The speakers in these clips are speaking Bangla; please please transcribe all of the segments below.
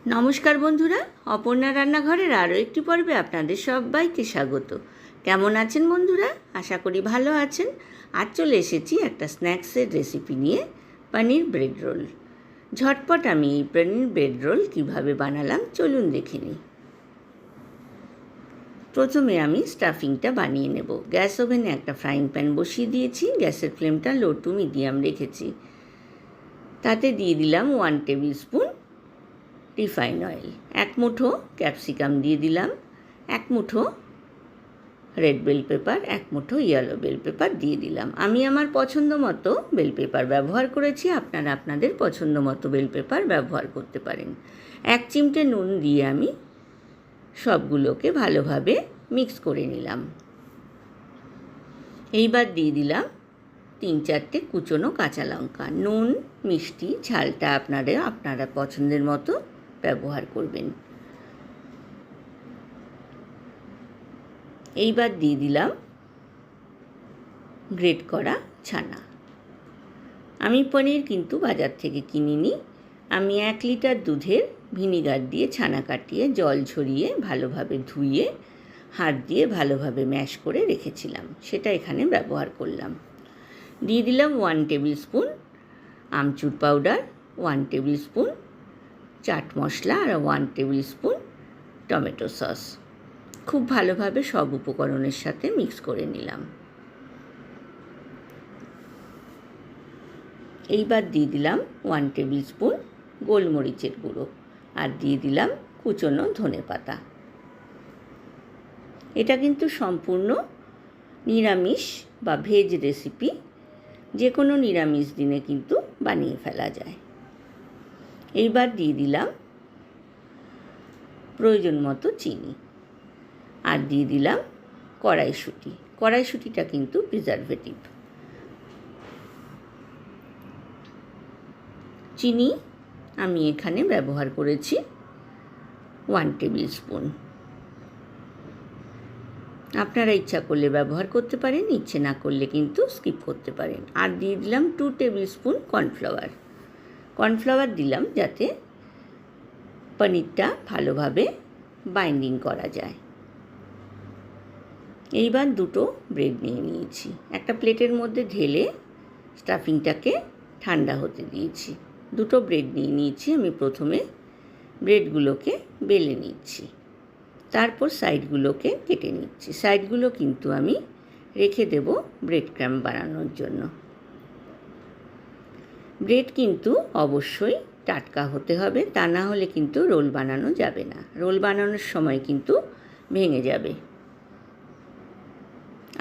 নমস্কার বন্ধুরা, অপর্ণা রান্নাঘরের আরও একটি পর্বে আপনাদের সবাইকে স্বাগত। কেমন আছেন বন্ধুরা? আশা করি ভালো আছেন। আজ চলে এসেছি একটা স্ন্যাক্সের রেসিপি নিয়ে, পনির ব্রেড রোল। ঝটপট আমি এই পনির ব্রেড রোল কীভাবে বানালাম চলুন দেখে নিই। প্রথমে আমি স্টাফিংটা বানিয়ে নেব। গ্যাস ওভেনে একটা ফ্রাইং প্যান বসিয়ে দিয়েছি। গ্যাসের ফ্লেমটা লো টু মিডিয়াম রেখেছি। তাতে দিয়ে দিলাম 1 টেবিল স্পুন রিফাইন অয়েল, 1 মুঠো ক্যাপসিকাম দিয়ে দিলাম, 1 মুঠো রেড বেল পেপার, 1 মুঠো ইয়েলো বেল পেপার দিয়ে দিলাম। আমি আমার পছন্দ মতো বেল পেপার ব্যবহার করেছি, আপনারা আপনাদের পছন্দ মতো বেল পেপার ব্যবহার করতে পারেন। 1 চিমটে নুন দিয়ে আমি সবগুলোকে ভালোভাবে মিক্স করে নিলাম। এইবার দিয়ে দিলাম 3-4টে কুচনো কাঁচা লঙ্কা। নুন মিষ্টি ঝালটা আপনারা পছন্দের মতো ব্যবহার করবেন। এইবার দিয়ে দিলাম গ্রেট করা ছানা। আমি পনির কিন্তু বাজার থেকে কিনিনি। আমি 1 লিটার দুধের ভিনিগার দিয়ে ছানা কাটিয়ে জল ঝরিয়ে ভালোভাবে ধুয়ে হাত দিয়ে ভালোভাবে ম্যাশ করে রেখেছিলাম, সেটা এখানে ব্যবহার করলাম। দিয়ে দিলাম 1 টেবিল স্পুন আমচুর powder, 1 table spoon chaat masala আর 1 টেবিল স্পুন টমেটো সস। খুব ভালোভাবে সব উপকরণের সাথে মিক্স করে নিলাম। এইবার দিয়ে দিলাম 1 টেবিল স্পুন গোলমরিচের গুঁড়ো আর দিয়ে দিলাম কুচনো ধনেপাতা। এটা কিন্তু সম্পূর্ণ নিরামিষ বা ভেজ রেসিপি, যে কোনো নিরামিষ দিনে কিন্তু বানিয়ে ফেলা যায়। এইবার দিয়ে দিলাম প্রয়োজন মতো চিনি আর দিয়ে দিলাম কড়াইশুঁটি। কড়াইশুঁটিটা কিন্তু প্রিজারভেটিভ। চিনি আমি এখানে ব্যবহার করেছি 1 টেবিল স্পুন। আপনারা ইচ্ছা করলে ব্যবহার করতে পারেন, ইচ্ছে না করলে কিন্তু স্কিপ করতে পারেন। আর দিয়ে দিলাম 2 টেবিল স্পুন কর্নফ্লাওয়ার। কর্নফ্লাওয়ার দিলাম যাতে পনিরটা ভালোভাবে বাইন্ডিং করা যায়। এইবার 2টো ব্রেড নিয়ে নিয়েছি। একটা প্লেটের মধ্যে ঢেলে স্টাফিংটাকে ঠান্ডা হতে দিয়েছি। 2টো ব্রেড নিয়ে নিয়েছি। আমি প্রথমে ব্রেডগুলোকে বেলে নিচ্ছি, তারপর সাইডগুলোকে কেটে নিচ্ছি। সাইডগুলো কিন্তু আমি রেখে দেব ব্রেড ক্রাম্ব বানানোর জন্য। ব্রেড কিন্তু অবশ্যই টাটকা হতে হবে, তা না হলে কিন্তু রোল বানানো যাবে না। রোল বানানোর সময় কিন্তু ভেঙে যাবে।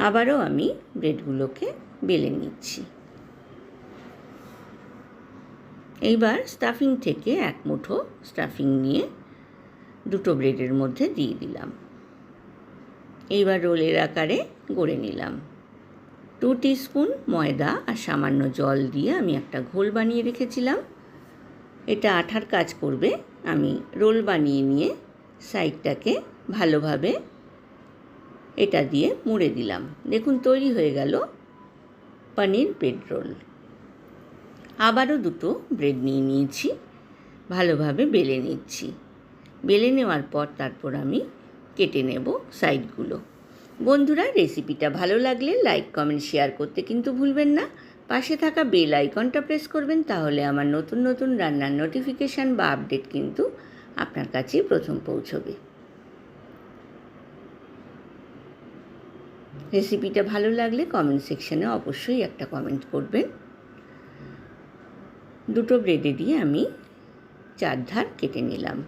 আবারও আমি ব্রেডগুলোকে বেলে নিচ্ছি। এইবার স্টাফিং থেকে 1 মুঠো স্টাফিং নিয়ে 2টো ব্রেডের মধ্যে দিয়ে দিলাম। এইবার রোলের আকারে গড়ে নিলাম। 2 টিস্পুন ময়দা আর সামান্য জল দিয়ে আমি একটা ঘোল বানিয়ে রেখেছিলাম। এটা আঠার কাজ করবে। আমি রোল বানিয়ে নিয়ে সাইডটাকে ভালোভাবে এটা দিয়ে মুড়ে দিলাম। দেখুন তৈরি হয়ে গেল পনির ব্রেড রোল। আবারও 2টো ব্রেড নিয়ে নিয়েছি, ভালোভাবে বেলে নিচ্ছি। বেলে নেওয়ার পর তারপর আমি কেটে নেব সাইডগুলো। বন্ধুরা, রেসিপিটা ভালো লাগলে লাইক কমেন্ট শেয়ার করতে কিন্তু ভুলবেন না। পাশে থাকা বেল আইকনটা প্রেস করবেন, তাহলে আমার নতুন নতুন রান্নার নোটিফিকেশান বা আপডেট কিন্তু আপনার কাছে প্রথম পৌঁছবে। রেসিপিটা ভালো লাগলে কমেন্ট সেকশানে অবশ্যই একটা কমেন্ট করবেন। 2টো ব্রেডে দিয়ে আমি 4 ধার কেটে নিলাম।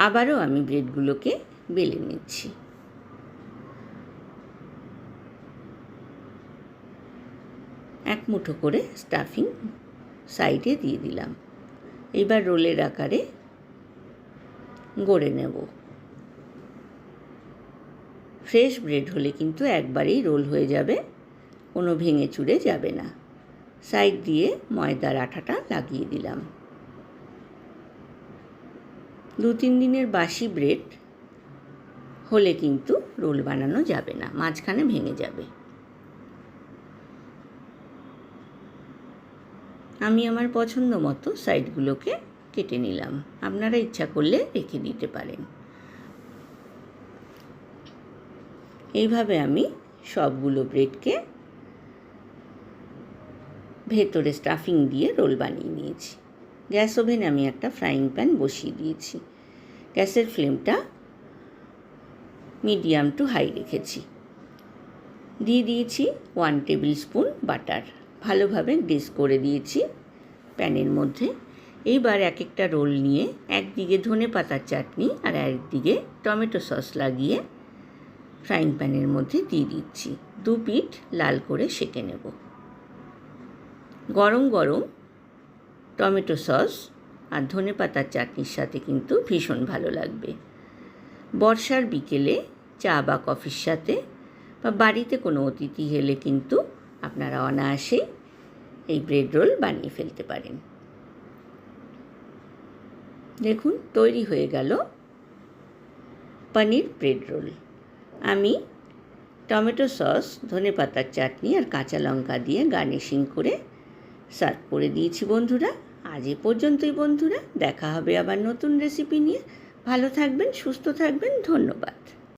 আবারও আমি ব্রেডগুলোকে বেলে নিচ্ছি। 1 মুঠো করে স্টাফিং সাইডে দিয়ে দিলাম। এবার রোলের আকারে গড়ে নেব। ফ্রেশ ব্রেড হলে কিন্তু একবারেই রোল হয়ে যাবে, কোনো ভেঙে চুরে যাবে না। সাইড দিয়ে ময়দার আঠাটা লাগিয়ে দিলাম। 2-3 দিনের বাসি ব্রেড হলে কিন্তু রোল বানানো যাবে না, মাঝখানে ভেঙে যাবে। আমি আমার পছন্দ মতো সাইডগুলোকে কেটে নিলাম। আপনারা ইচ্ছা করলে রেখে দিতে পারেন। এইভাবে আমি সবগুলো ব্রেডকে ভেতরে স্টাফিং দিয়ে রোল বানিয়ে নিয়েছি। গ্যাস ওভেনে আমি একটা ফ্রাইং প্যান বসিয়ে দিয়েছি। গ্যাসের ফ্লেমটা মিডিয়াম টু হাই রেখেছি। দিয়ে দিয়েছি 1 টেবিল স্পুন বাটার। ভালোভাবে গ্রিস করে দিয়েছি প্যানের মধ্যে। এইবার এক একটা রোল নিয়ে একদিকে ধনেপাতার চাটনি আর একদিকে টমেটো সস লাগিয়ে ফ্রাইং প্যানের মধ্যে দিয়ে দিচ্ছি। 2 পিঠ লাল করে সেঁকে নেব। গরম গরম টমেটো সস আর ধনেপাতার চাটনির সাথে কিন্তু ভীষণ ভালো লাগবে। বর্ষার বিকেলে চা বা কফির সাথে বা বাড়িতে কোনো অতিথি এলে কিন্তু আপনারা অনায়াসেই এই ব্রেড রোল বানিয়ে ফেলতে পারেন। দেখুন তৈরি হয়ে গেল পনির ব্রেড রোল। আমি টমেটো সস, ধনেপাতার চাটনি আর কাঁচা লঙ্কা দিয়ে গার্নিশিং করে সার্ভ করে দিয়েছি বন্ধুরা। আজ এ পর্যন্তই বন্ধুরা, দেখা হবে আবার নতুন রেসিপি নিয়ে। ভালো থাকবেন, সুস্থ থাকবেন, ধন্যবাদ।